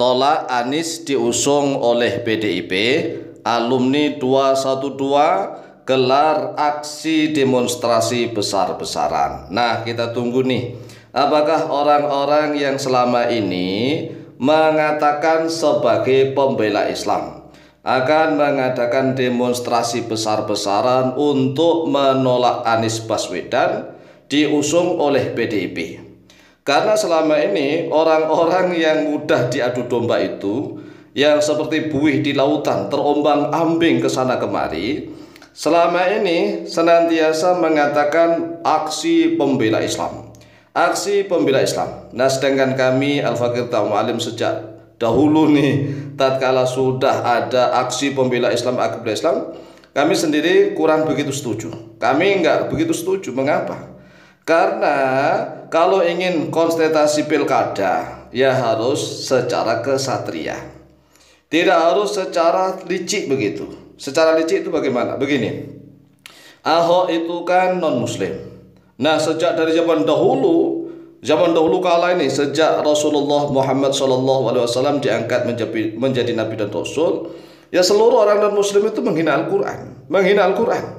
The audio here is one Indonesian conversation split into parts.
tolak Anies diusung oleh PDIP, alumni 212 gelar aksi demonstrasi besar-besaran. Nah, kita tunggu nih, apakah orang-orang yang selama ini mengatakan sebagai pembela Islam akan mengadakan demonstrasi besar-besaran untuk menolak Anies Baswedan diusung oleh PDIP. Karena selama ini orang-orang yang mudah diadu domba itu, yang seperti buih di lautan terombang-ambing ke sana kemari, selama ini senantiasa mengatakan aksi pembela Islam, aksi pembela Islam. Nah, sedangkan kami Al-Fakir Ta'alim sejak dahulu nih, tatkala sudah ada aksi pembela Islam, akiblah Islam, kami sendiri kurang begitu setuju. Kami nggak begitu setuju. Mengapa? Karena kalau ingin kontestasi pilkada, ya harus secara kesatria, tidak harus secara licik begitu. Secara licik itu bagaimana? Begini, Ahok itu kan non muslim. Nah, sejak dari zaman dahulu kala ini, sejak Rasulullah Muhammad SAW diangkat menjadi nabi dan rasul, ya seluruh orang non muslim itu menghina Al-Quran,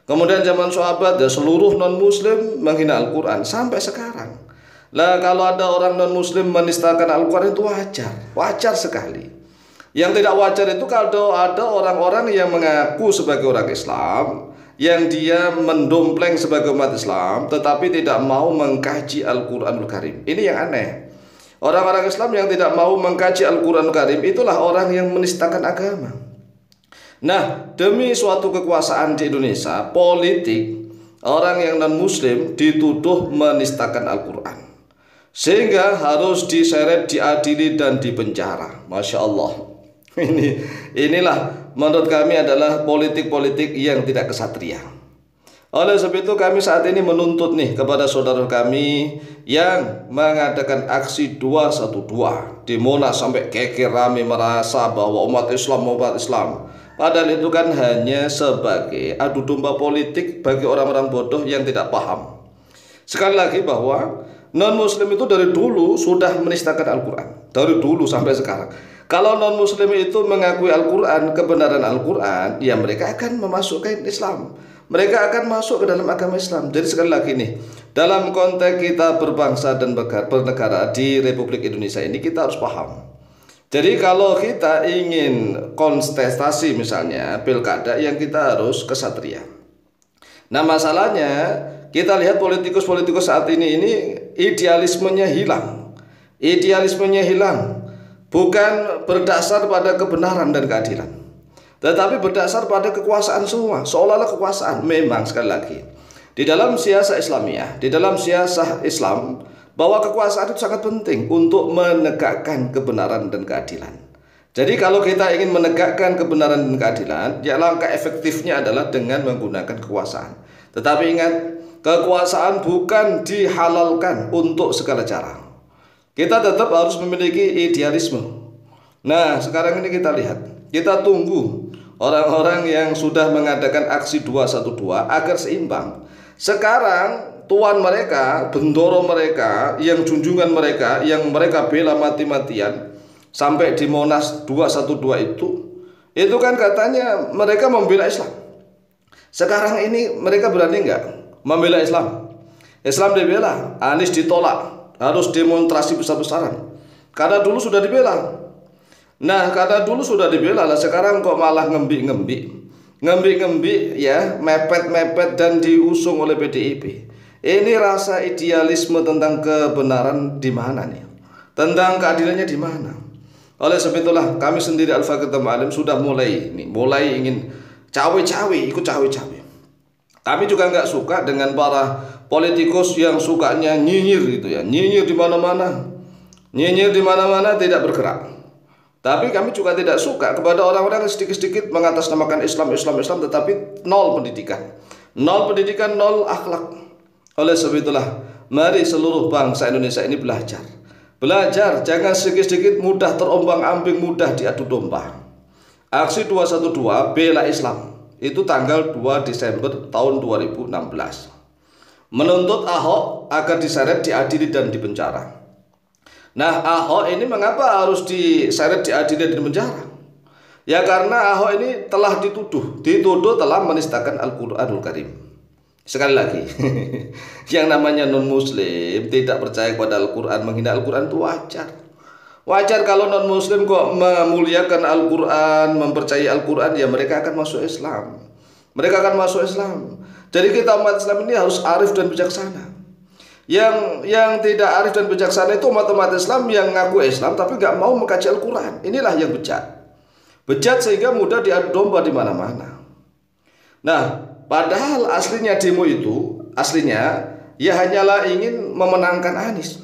Kemudian zaman sahabat, ya seluruh non muslim menghina Al-Quran sampai sekarang. Lah, kalau ada orang non muslim menistakan Al-Quran itu wajar sekali. Yang tidak wajar itu kalau ada orang-orang yang mengaku sebagai orang Islam, yang dia mendompleng sebagai umat Islam, tetapi tidak mau mengkaji Al-Quranul Karim. Ini yang aneh. Orang-orang Islam yang tidak mau mengkaji Al-Quranul Karim, itulah orang yang menistakan agama. Nah, demi suatu kekuasaan di Indonesia, politik, orang yang non-muslim dituduh menistakan Al-Quran, sehingga harus diseret, diadili, dan dipenjara. Masya Allah. Inilah menurut kami adalah politik-politik yang tidak kesatria. Oleh sebab itu kami saat ini menuntut nih kepada saudara kami yang mengadakan aksi 212 di Monas sampai keker rame merasa bahwa umat Islam. Padahal itu kan hanya sebagai adu domba politik bagi orang-orang bodoh yang tidak paham. Sekali lagi bahwa non-muslim itu dari dulu sudah menistakan Al-Quran, dari dulu sampai sekarang. Kalau non-muslim itu mengakui Al-Quran, kebenaran Al-Quran, ya mereka akan memasukkan Islam, mereka akan masuk ke dalam agama Islam. Jadi sekali lagi nih, dalam konteks kita berbangsa dan bernegara di Republik Indonesia ini, kita harus paham. Jadi kalau kita ingin kontestasi misalnya pilkada, yang kita harus kesatria. Nah, masalahnya kita lihat politikus-politikus saat ini idealismenya hilang. Bukan berdasar pada kebenaran dan keadilan, tetapi berdasar pada kekuasaan semua. Seolah-olah kekuasaan. Memang sekali lagi, di dalam siasah Islamiyah, di dalam siasah Islam, bahwa kekuasaan itu sangat penting untuk menegakkan kebenaran dan keadilan. Jadi kalau kita ingin menegakkan kebenaran dan keadilan, ya langkah efektifnya adalah dengan menggunakan kekuasaan. Tetapi ingat, kekuasaan bukan dihalalkan untuk segala cara. Kita tetap harus memiliki idealisme. Nah, sekarang ini kita lihat, kita tunggu orang-orang yang sudah mengadakan aksi 212 agar seimbang. Sekarang tuan mereka, bendoro mereka, yang junjungan mereka, yang mereka bela mati-matian sampai di Monas 212 itu kan katanya mereka membela Islam. Sekarang ini mereka berani nggak membela Islam? Islam dibela, Anies ditolak, harus demonstrasi besar-besaran. Karena dulu sudah dibela. Nah, karena dulu sudah dibela lah, sekarang kok malah ngembik-ngembik ya, mepet-mepet dan diusung oleh PDIP. Ini rasa idealisme tentang kebenaran di mana nih? Tentang keadilannya di mana? Oleh sebab itulah kami sendiri Al-Fakir Ta'alim sudah mulai ingin ikut cawe-cawe. Kami juga nggak suka dengan para politikus yang sukanya nyinyir gitu ya, nyinyir di mana-mana tidak bergerak. Tapi kami juga tidak suka kepada orang-orang yang sedikit-sedikit mengatasnamakan Islam, tetapi nol pendidikan, nol akhlak. Oleh sebab itulah, mari seluruh bangsa Indonesia ini belajar, jangan sedikit-sedikit mudah terombang-ambing, mudah diadu domba. Aksi 212 bela Islam itu tanggal 2 Desember tahun 2016. Menuntut Ahok agar diseret, diadili, dan dipenjara. Nah, Ahok ini mengapa harus diseret, diadili di penjara? Ya karena Ahok ini telah dituduh telah menistakan Al-Qur'anul Karim. Sekali lagi, yang namanya non-muslim tidak percaya kepada Al-Quran, menghina Al-Quran itu wajar. Wajar kalau non-muslim kok memuliakan Al-Quran, mempercayai Al-Quran, ya mereka akan masuk Islam. Mereka akan masuk Islam. Jadi kita umat Islam ini harus arif dan bijaksana. Yang tidak arif dan bijaksana itu umat-umat Islam yang ngaku Islam tapi nggak mau mengkaji Al-Quran. Inilah yang bejat. Bejat sehingga mudah diadu domba di mana-mana. Nah, padahal aslinya demo itu, aslinya ya hanyalah ingin memenangkan Anies.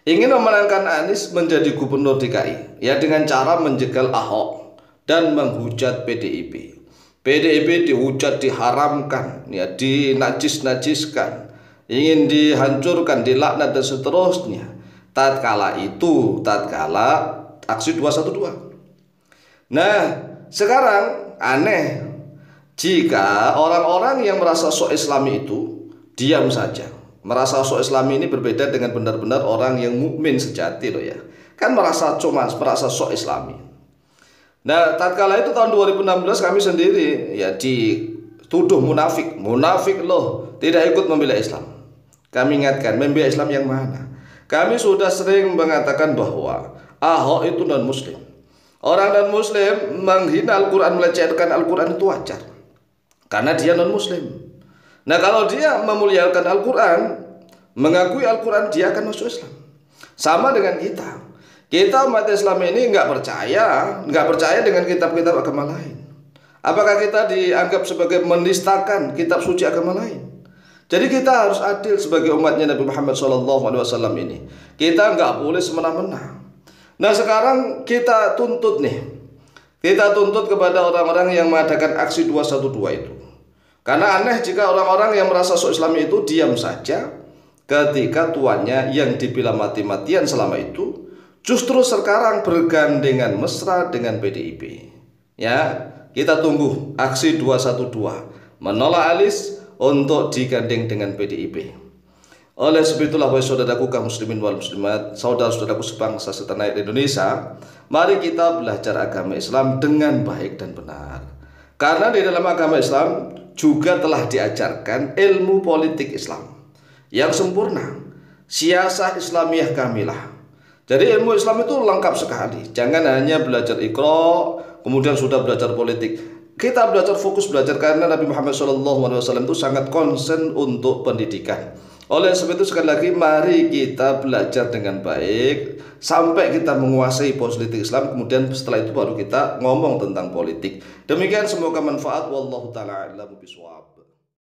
Ingin memenangkan Anies menjadi gubernur DKI, ya dengan cara menjegal Ahok dan menghujat PDIP. PDIP dihujat, diharamkan, ya dinajis-najiskan, ingin dihancurkan, dilaknat dan seterusnya. Tatkala aksi 212. Nah, sekarang aneh jika orang-orang yang merasa sok Islami itu diam saja. Merasa sok Islami ini berbeda dengan benar-benar orang yang mukmin sejati loh ya. Kan merasa sok Islami. Nah, tatkala itu tahun 2016 kami sendiri ya dituduh munafik. Munafik loh, tidak ikut membela Islam. Kami ingatkan, membela Islam yang mana? Kami sudah sering mengatakan bahwa Ahok itu non-muslim. Orang non-muslim menghina Al-Quran, melecehkan Al-Quran itu wajar. Karena dia non-muslim. Nah kalau dia memuliakan Al-Quran, mengakui Al-Quran, dia akan masuk Islam. Sama dengan kita. Kita umat Islam ini nggak percaya dengan kitab-kitab agama lain. Apakah kita dianggap sebagai menistakan kitab suci agama lain? Jadi kita harus adil sebagai umatnya Nabi Muhammad SAW ini. Kita nggak boleh semena-mena. Nah sekarang kita tuntut nih. Kita tuntut kepada orang-orang yang mengadakan aksi 212 itu. Karena aneh jika orang-orang yang merasa sok Islami itu diam saja ketika tuannya yang dibela mati-matian selama itu justru sekarang bergandengan mesra dengan PDIP. Ya, kita tunggu aksi 212 menolak Anies untuk digandeng dengan PDIP. Oleh sebab itulah wahai saudaraku kaum muslimin wal muslimat, saudara-saudaraku sebangsa setanah air Indonesia, mari kita belajar agama Islam dengan baik dan benar. Karena di dalam agama Islam juga telah diajarkan ilmu politik Islam yang sempurna, siasah Islamiyah kamilah. Jadi ilmu Islam itu lengkap sekali. Jangan hanya belajar Iqra kemudian sudah belajar politik. Kita fokus belajar karena Nabi Muhammad SAW itu sangat konsen untuk pendidikan. Oleh sebab itu sekali lagi mari kita belajar dengan baik sampai kita menguasai politik Islam, kemudian setelah itu baru kita ngomong tentang politik. Demikian semoga manfaat. Wallahu ta'ala a'lam bishawab.